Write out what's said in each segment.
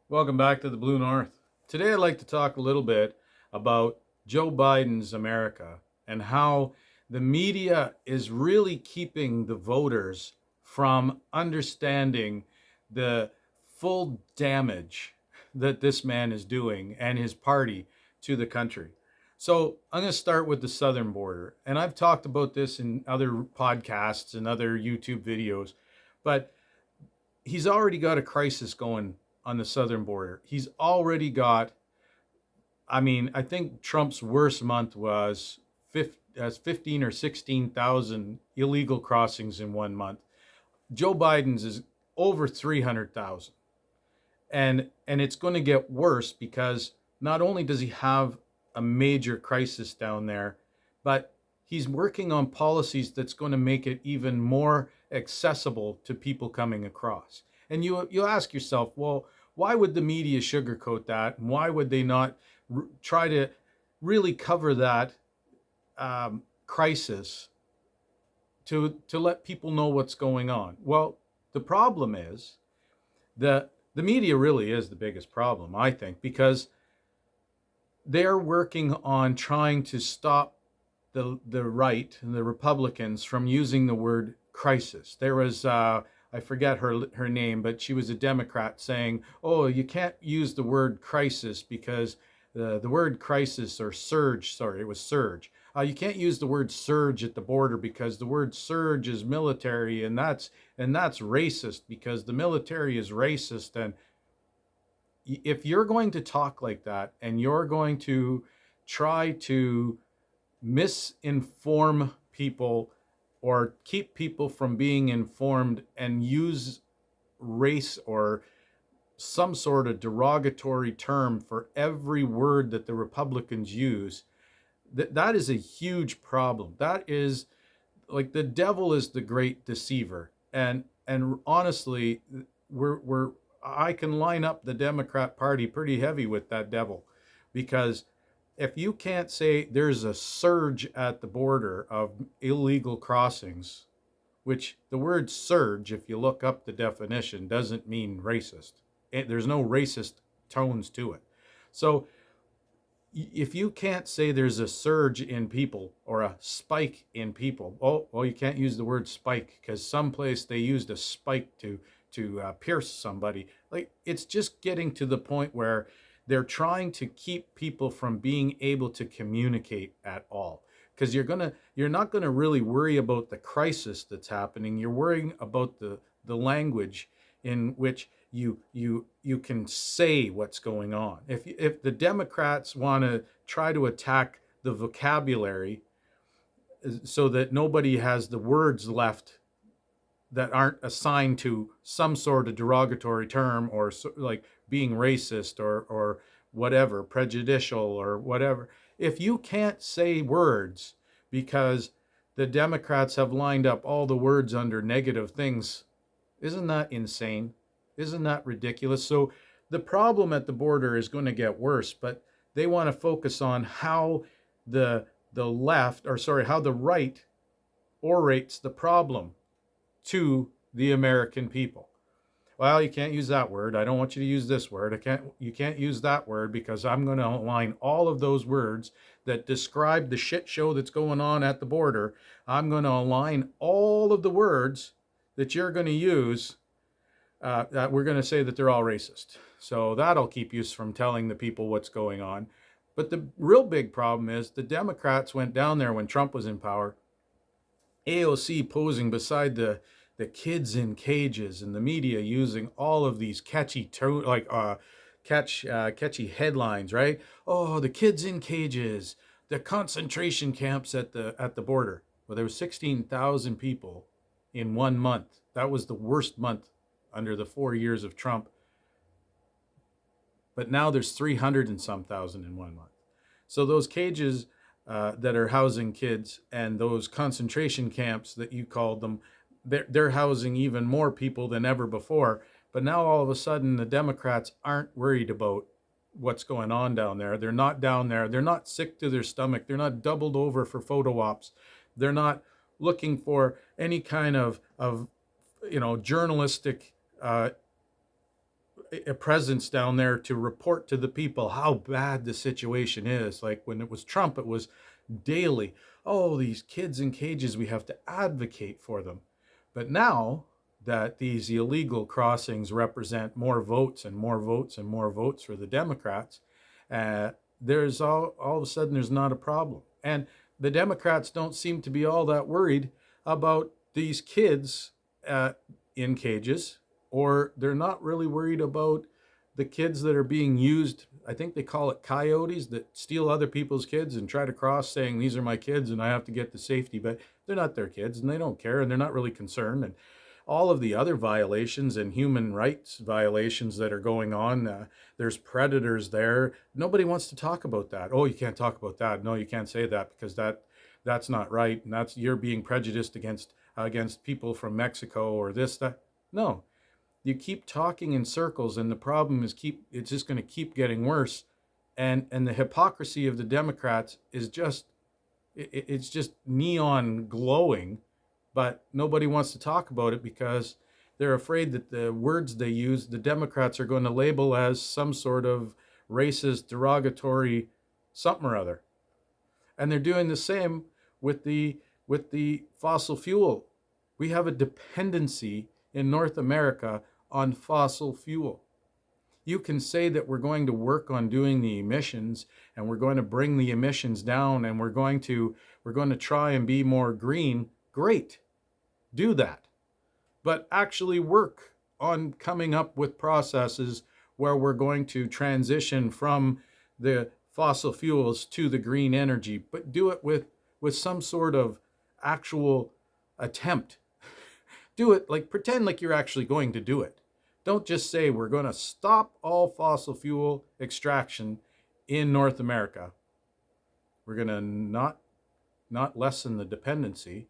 Welcome back to the Blue North. Today I'd like to talk a little bit about Joe Biden's America and how the media is really keeping the voters from understanding the full damage that this man is doing and his party to the country. So I'm going to start with the southern border. And I've talked about this in other podcasts and other YouTube videos, but he's already got a crisis going on the southern border. He's already got, I think Trump's worst month was 15 or 16,000 illegal crossings in 1 month. Joe Biden's is over 300,000. And it's going to get worse because not only does he have a major crisis down there, but he's working on policies that's going to make it even more accessible to people coming across. And you ask yourself, well, why would the media sugarcoat that? And why would they not try to really cover that crisis to let people know what's going on? Well, the problem is that the media really is the biggest problem, I think, because they're working on trying to stop the right and the Republicans from using the word crisis. There was I forget her name, but she was a Democrat saying, "Oh, you can't use the word crisis because the word crisis or surge, sorry, it was surge. You can't use the word surge at the border because the word surge is military, and that's racist because the military is racist." And if you're going to talk like that and you're going to try to misinform people or keep people from being informed and use race or some sort of derogatory term for every word that the Republicans use, that is a huge problem. That is like the devil is the great deceiver. And honestly, we're I can line up the Democrat Party pretty heavy with that devil, because if you can't say there's a surge at the border of illegal crossings, which the word surge, if you look up the definition, doesn't mean racist. There's no racist tones to it. So if you can't say there's a surge in people or a spike in people, oh, well, you can't use the word spike because someplace they used a spike to pierce somebody. Like, it's just getting to the point where they're trying to keep people from being able to communicate at all, because you're not gonna really worry about the crisis that's happening. You're worrying about the language in which you can say what's going on. If the Democrats want to try to attack the vocabulary so that nobody has the words left that aren't assigned to some sort of derogatory term, or like being racist or whatever, prejudicial or whatever. If you can't say words because the Democrats have lined up all the words under negative things, isn't that insane? Isn't that ridiculous? So the problem at the border is going to get worse, but they want to focus on how the left, or sorry, how the right orates the problem to the American people. Well, you can't use that word. I don't want you to use this word. You can't use that word because I'm going to align all of those words that describe the shit show that's going on at the border. I'm going to align all of the words that you're going to use, that we're going to say that they're all racist. So that'll keep you from telling the people what's going on. But the real big problem is the Democrats went down there when Trump was in power, AOC posing beside the kids in cages, and the media using all of these catchy headlines, right? Oh, the kids in cages, the concentration camps at the border. Well, there was 16,000 people in 1 month. That was the worst month under the 4 years of Trump. But now there's 300 and some thousand in 1 month. So those cages that are housing kids, and those concentration camps that you called them, they're housing even more people than ever before. But now all of a sudden the Democrats aren't worried about what's going on down there. They're not down there. They're not sick to their stomach. They're not doubled over for photo ops. They're not looking for any kind of journalistic a presence down there to report to the people how bad the situation is. Like when it was Trump, it was daily. Oh, these kids in cages, we have to advocate for them. But now that these illegal crossings represent more votes and more votes and more votes for the Democrats, there's all of a sudden there's not a problem. And the Democrats don't seem to be all that worried about these kids in cages, or they're not really worried about the kids that are being used. I think they call it coyotes, that steal other people's kids and try to cross saying, these are my kids and I have to get the safety. But they're not their kids and they don't care and they're not really concerned. And all of the other violations and human rights violations that are going on, there's predators there. Nobody wants to talk about that. Oh, you can't talk about that. No, you can't say that because that's not right. And that's, you're being prejudiced against people from Mexico or this, that. No, you keep talking in circles, and the problem is it's just going to keep getting worse. And the hypocrisy of the Democrats is just, it's just neon glowing, but nobody wants to talk about it because they're afraid that the words they use, the Democrats are going to label as some sort of racist, derogatory something or other. And they're doing the same with the fossil fuel. We have a dependency in North America on fossil fuel. You can say that we're going to work on doing the emissions and we're going to bring the emissions down and we're going to try and be more green. Great. Do that. But actually work on coming up with processes where we're going to transition from the fossil fuels to the green energy, but do it with some sort of actual attempt. Do it, like, pretend like you're actually going to do it. Don't just say we're going to stop all fossil fuel extraction in North America. We're going to not lessen the dependency.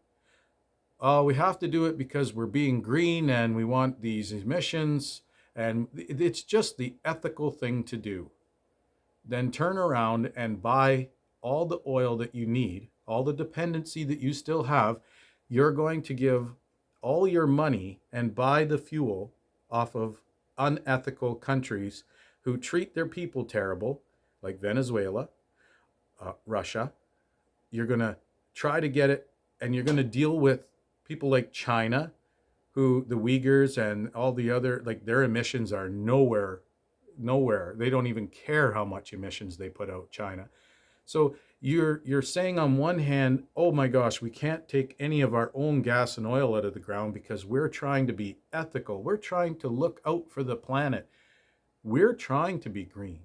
We have to do it because we're being green and we want these emissions, and it's just the ethical thing to do. Then turn around and buy all the oil that you need, all the dependency that you still have. You're going to give all your money and buy the fuel off of unethical countries who treat their people terrible, like Venezuela, Russia. You're going to try to get it, and you're going to deal with people like China, who the Uyghurs and all the other, like, their emissions are nowhere. They don't even care how much emissions they put out, China. So you're saying on one hand, oh my gosh, we can't take any of our own gas and oil out of the ground because we're trying to be ethical. We're trying to look out for the planet. We're trying to be green.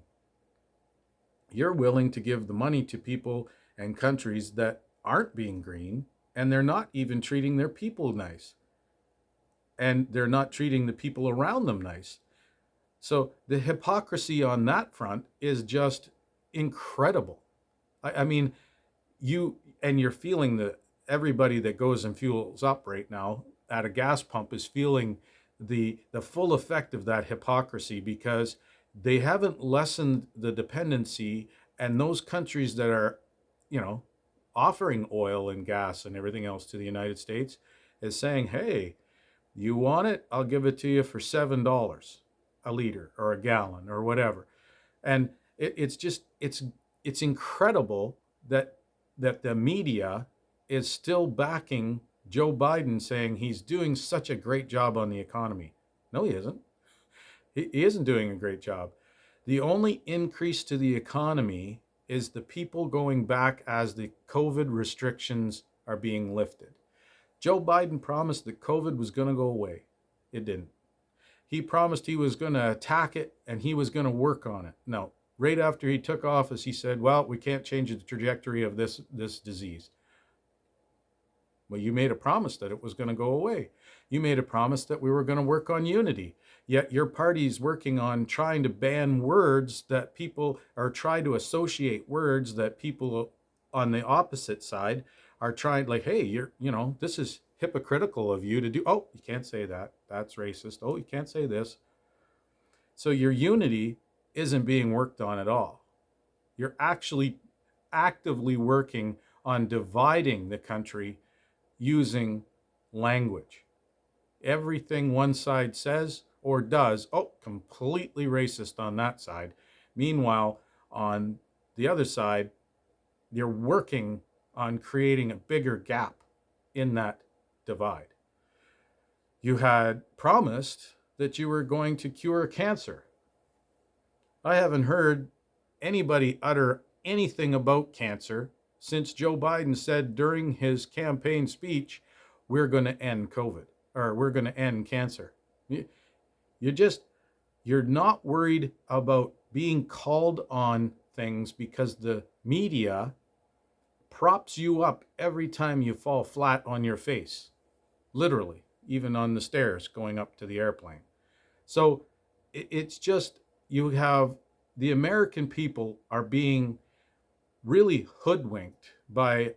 You're willing to give the money to people and countries that aren't being green, and they're not even treating their people nice. And they're not treating the people around them nice. So the hypocrisy on that front is just incredible. I mean, you're feeling that everybody that goes and fuels up right now at a gas pump is feeling the full effect of that hypocrisy, because they haven't lessened the dependency, and those countries that are, offering oil and gas and everything else to the United States is saying, hey, you want it? I'll give it to you for $7 a liter or a gallon or whatever. And it's incredible that the media is still backing Joe Biden, saying he's doing such a great job on the economy. No, he isn't. He isn't doing a great job. The only increase to the economy is the people going back as the COVID restrictions are being lifted. Joe Biden promised that COVID was going to go away. It didn't. He promised he was going to attack it and he was going to work on it. No. Right after he took office, he said, well, we can't change the trajectory of this disease. Well, you made a promise that it was going to go away. You made a promise that we were going to work on unity. Yet your party's working on trying to ban words that people are trying to associate words that people on the opposite side are trying, like, hey, this is hypocritical of you to do. Oh, you can't say that. That's racist. Oh, you can't say this. So your unity isn't being worked on at all. You're actually actively working on dividing the country using language. Everything one side says, or does, oh, completely racist on that side. Meanwhile, on the other side, you're working on creating a bigger gap in that divide. You had promised that you were going to cure cancer. I haven't heard anybody utter anything about cancer since Joe Biden said during his campaign speech, we're going to end COVID, or we're going to end cancer. You just, you're not worried about being called on things because the media props you up every time you fall flat on your face, literally, even on the stairs going up to the airplane. So it's just, you have the American people are being really hoodwinked by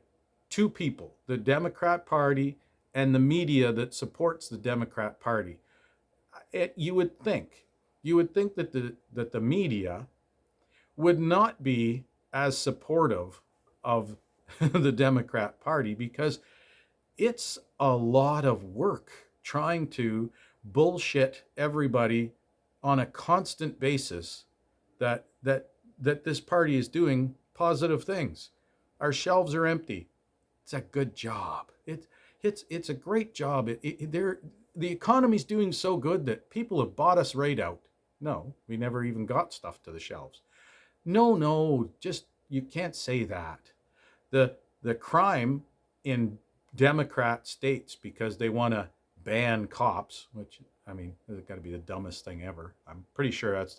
two people, the Democrat Party and the media that supports the Democrat Party. You would think, that the media would not be as supportive of the Democrat Party, because it's a lot of work trying to bullshit everybody on a constant basis that this party is doing positive things. Our shelves are empty. It's a good job. It's a great job. The economy's doing so good that people have bought us right out. No, we never even got stuff to the shelves. No, just, you can't say that. The crime in Democrat states, because they want to ban cops, which, I mean, it's got to be the dumbest thing ever. I'm pretty sure that's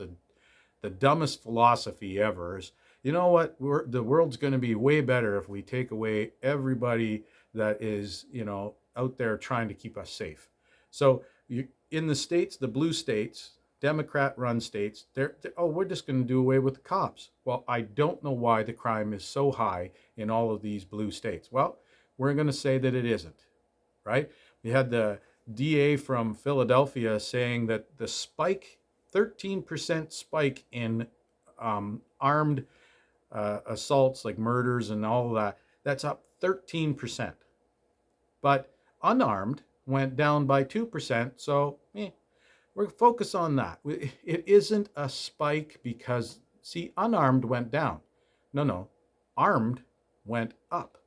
the dumbest philosophy ever. Is, you know what, the world's going to be way better if we take away everybody that is, out there trying to keep us safe. So in the states, the blue states, Democrat run states, oh, we're just going to do away with the cops. Well, I don't know why the crime is so high in all of these blue states. Well, we're going to say that it isn't, right? We had the DA from Philadelphia saying that the spike, 13% spike in armed assaults, like murders and all of that, that's up 13%. But unarmed went down by 2%. So we're focused on that. It isn't a spike because, see, unarmed went down. No, armed went up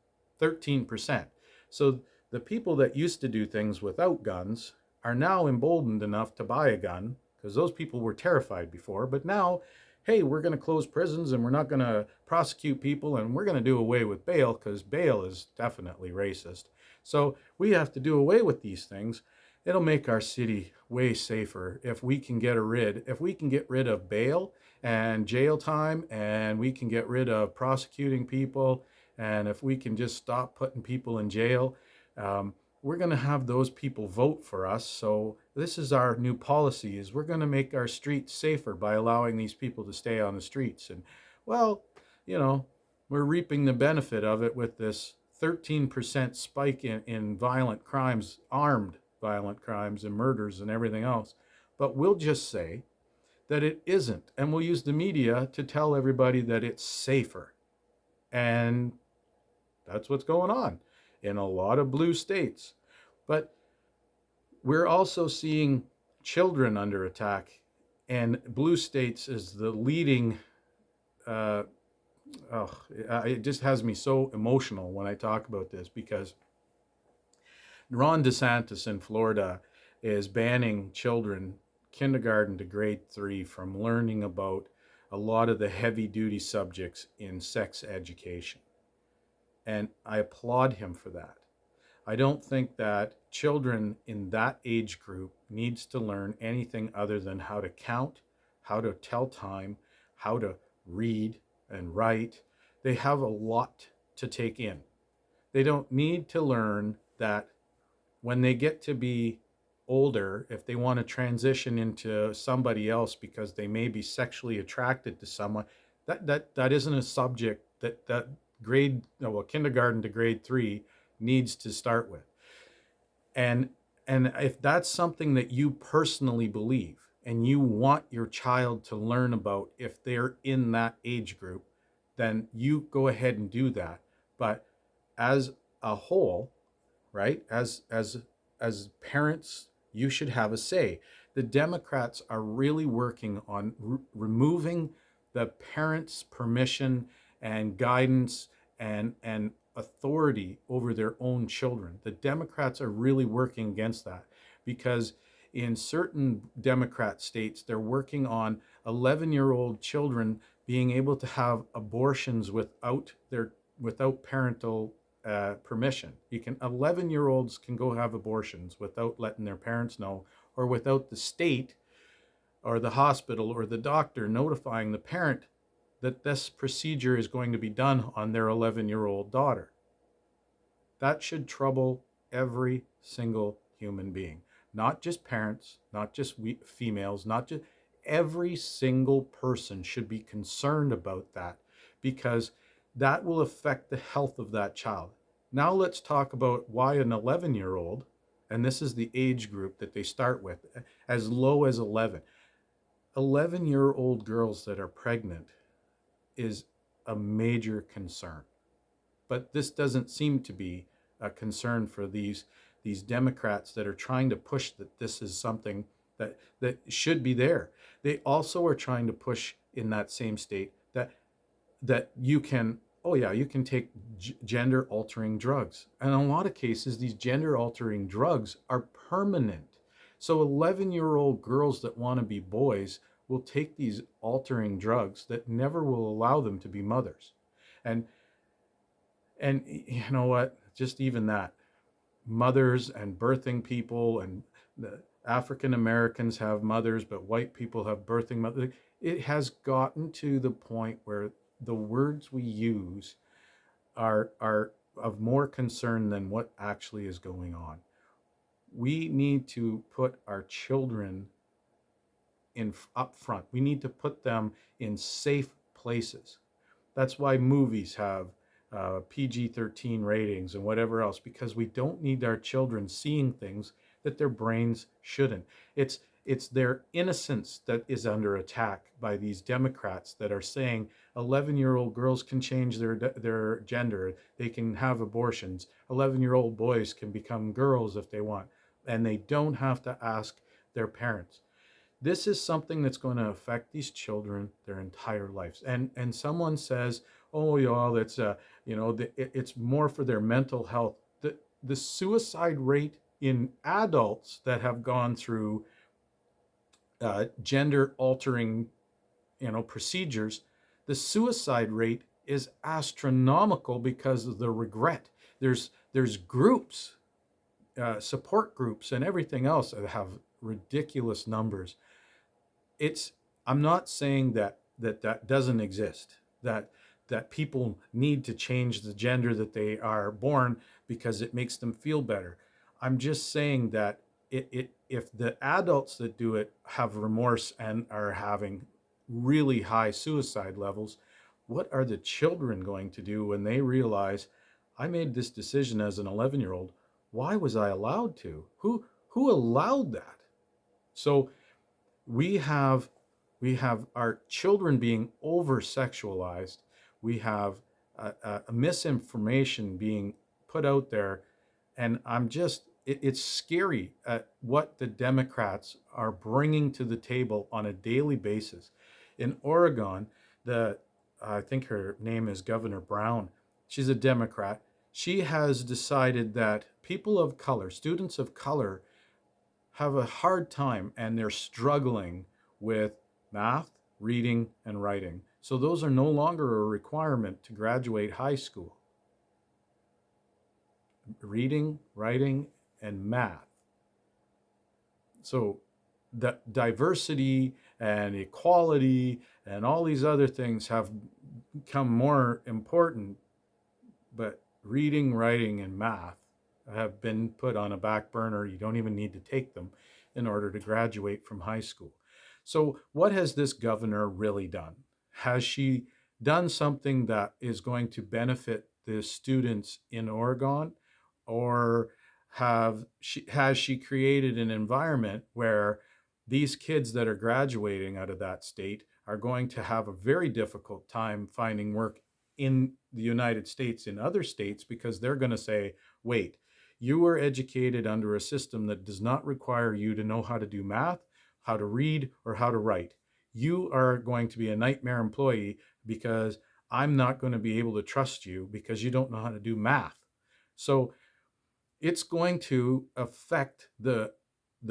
13%. So the people that used to do things without guns are now emboldened enough to buy a gun, because those people were terrified before. But now, hey, we're going to close prisons and we're not going to prosecute people and we're going to do away with bail, because bail is definitely racist. So we have to do away with these things. It'll make our city way safer if we can get rid of bail and jail time, and we can get rid of prosecuting people, and if we can just stop putting people in jail. We're going to have those people vote for us. So this is our new policy: is we're going to make our streets safer by allowing these people to stay on the streets. And, well, we're reaping the benefit of it with this 13% spike in violent crimes, armed violent crimes and murders and everything else. But we'll just say that it isn't, and we'll use the media to tell everybody that it's safer. And that's what's going on in a lot of blue states. But we're also seeing children under attack, and blue states is the leading. It just has me so emotional when I talk about this, because Ron DeSantis in Florida is banning children kindergarten to grade 3 from learning about a lot of the heavy duty subjects in sex education. And I applaud him for that. I don't think that children in that age group needs to learn anything other than how to count, how to tell time, how to read and write. They have a lot to take in. They don't need to learn that when they get to be older, if they want to transition into somebody else because they may be sexually attracted to someone, that isn't a subject that kindergarten to grade 3 needs to start with. And if that's something that you personally believe and you want your child to learn about if they're in that age group, then you go ahead and do that. But as a whole, right, as parents, you should have a say. The Democrats are really working on removing the parents' permission and guidance and authority over their own children. The Democrats are really working against that because in certain Democrat states, they're working on 11-year-old children being able to have abortions without parental permission. 11-year-olds can go have abortions without letting their parents know, or without the state or the hospital or the doctor notifying the parent that this procedure is going to be done on their 11-year-old daughter. That should trouble every single human being, not just parents, not just females, not just every single person should be concerned about that because that will affect the health of that child. Now let's talk about why an 11-year-old, and this is the age group that they start with, as low as 11. 11-year-old girls that are pregnant is a major concern. But this doesn't seem to be a concern for these Democrats that are trying to push that this is something that should be there. They also are trying to push in that same state that you can, oh yeah, you can take gender altering drugs. And in a lot of cases, these gender altering drugs are permanent. So 11-year-old girls that want to be boys will take these altering drugs that never will allow them to be mothers. And you know what? Just even that, mothers and birthing people, and the African Americans have mothers, but white people have birthing mothers. It has gotten to the point where the words we use are of more concern than what actually is going on. We need to put our children in up front. We need to put them in safe places. That's why movies have PG-13 ratings and whatever else, because we don't need our children seeing things that their brains shouldn't. It's their innocence that is under attack by these Democrats that are saying 11-year-old girls can change their gender, they can have abortions, 11-year-old boys can become girls if they want, and they don't have to ask their parents. This is something that's going to affect these children their entire lives. And someone says, "Oh, y'all, it's it's more for their mental health." The suicide rate in adults that have gone through gender altering, procedures, the suicide rate is astronomical because of the regret. There's groups, support groups, and everything else that have ridiculous numbers. I'm not saying that doesn't exist, that people need to change the gender that they are born because it makes them feel better. I'm just saying that if the adults that do it have remorse and are having really high suicide levels, what are the children going to do when they realize, I made this decision as an 11-year-old? Why was I allowed to? Who allowed that? So we have our children being over sexualized. We have a misinformation being put out there, and it's scary at what the Democrats are bringing to the table on a daily basis. In Oregon, I think her name is Governor Brown. She's a Democrat. She has decided that people of color, students of color, have a hard time and they're struggling with math, reading, and writing. So those are no longer a requirement to graduate high school. Reading, writing, and math. So the diversity and equality and all these other things have become more important, but reading, writing, and math have been put on a back burner. You don't even need to take them in order to graduate from high school. So what has this governor really done? Has she done something that is going to benefit the students in Oregon? Or has she created an environment where these kids that are graduating out of that state are going to have a very difficult time finding work in the United States, in other states, because they're going to say, wait, you were educated under a system that does not require you to know how to do math, how to read or how to write. You are going to be a nightmare employee because I'm not going to be able to trust you because you don't know how to do math. So it's going to affect the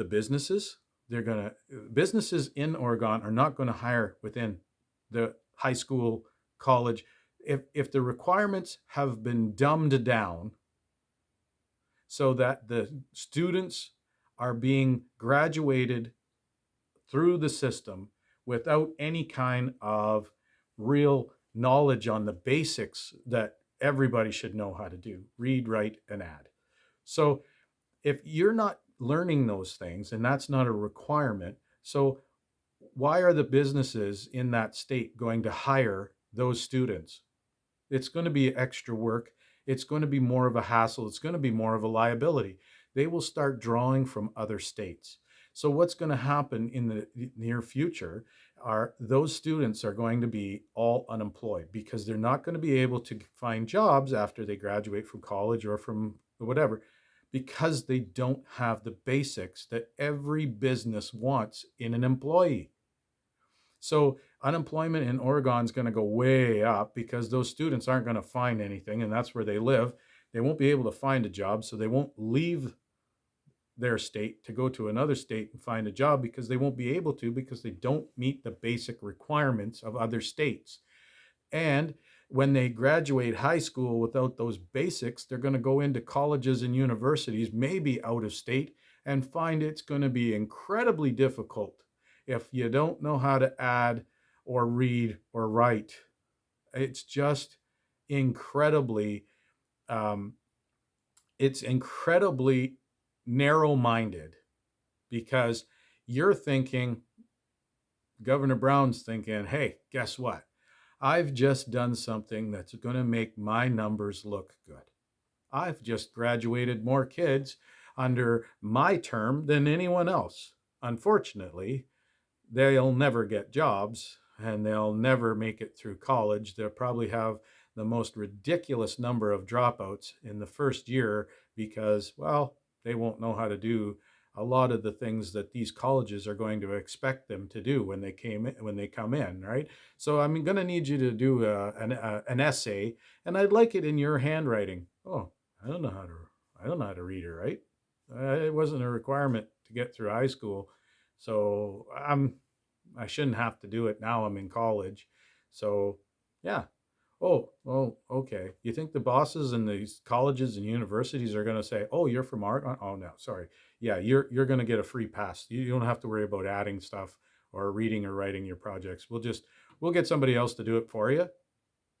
businesses. Businesses in Oregon are not going to hire within the high school, college. If the requirements have been dumbed down so that the students are being graduated through the system without any kind of real knowledge on the basics that everybody should know how to do: read, write, and add. So if you're not learning those things, and that's not a requirement, so why are the businesses in that state going to hire those students? It's going to be extra work. It's going to be more of a hassle. It's going to be more of a liability. They will start drawing from other states. So what's going to happen in the near future are those students are going to be all unemployed because they're not going to be able to find jobs after they graduate from college or from whatever, because they don't have the basics that every business wants in an employee. So unemployment in Oregon is going to go way up because those students aren't going to find anything, and that's where they live. They won't be able to find a job, so they won't leave their state to go to another state and find a job because they won't be able to, because they don't meet the basic requirements of other states. And when they graduate high school without those basics, they're going to go into colleges and universities, maybe out of state, and find it's going to be incredibly difficult if you don't know how to add or read or write. It's just incredibly, um, it's incredibly narrow-minded, because you're thinking, Governor Brown's thinking, hey, guess what? I've just done something that's going to make my numbers look good. I've just graduated more kids under my term than anyone else. Unfortunately, they'll never get jobs and they'll never make it through college. They'll probably have the most ridiculous number of dropouts in the first year because, well, they won't know how to do a lot of the things that these colleges are going to expect them to do when they come in, right? So I'm going to need you to do an essay, and I'd like it in your handwriting. Oh, I don't know how to read or write. It wasn't a requirement to get through high school, so I shouldn't have to do it now. I'm in college, so yeah. Oh, okay. You think the bosses in these colleges and universities are going to say, "Oh, you're from art"? Oh no, sorry. Yeah, you're going to get a free pass. You don't have to worry about adding stuff or reading or writing your projects. We'll get somebody else to do it for you.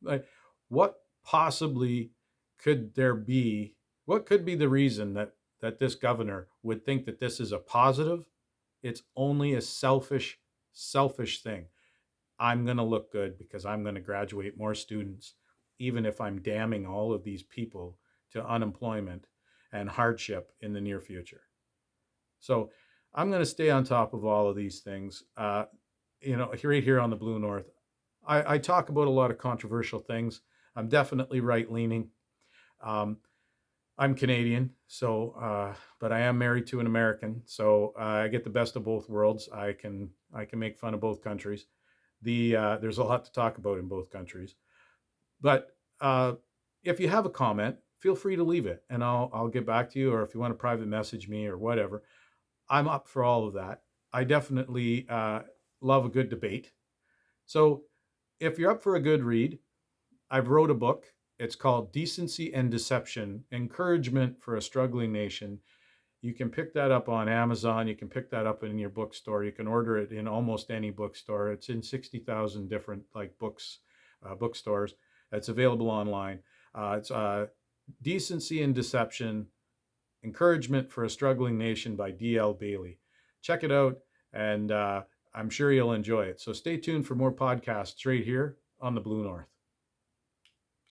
Like, what possibly could there be? What could be the reason that this governor would think that this is a positive? It's only a selfish thing. I'm going to look good because I'm going to graduate more students, even if I'm damning all of these people to unemployment and hardship in the near future. So I'm going to stay on top of all of these things. Right here on the Blue North, I talk about a lot of controversial things. I'm definitely right leaning. I'm Canadian, but I am married to an American, so I get the best of both worlds. I can make fun of both countries. There's a lot to talk about in both countries, but if you have a comment, feel free to leave it, and I'll get back to you. Or if you want to private message me or whatever, I'm up for all of that. I definitely love a good debate. So if you're up for a good read, I've wrote a book. It's called Decency and Deception: Encouragement for a Struggling Nation. You can pick that up on Amazon. You can pick that up in your bookstore. You can order it in almost any bookstore. It's in 60,000 different bookstores. It's available online. It's Decency and Deception: Encouragement for a Struggling Nation by D.L. Bailey. Check it out, and I'm sure you'll enjoy it. So stay tuned for more podcasts right here on the Blue North.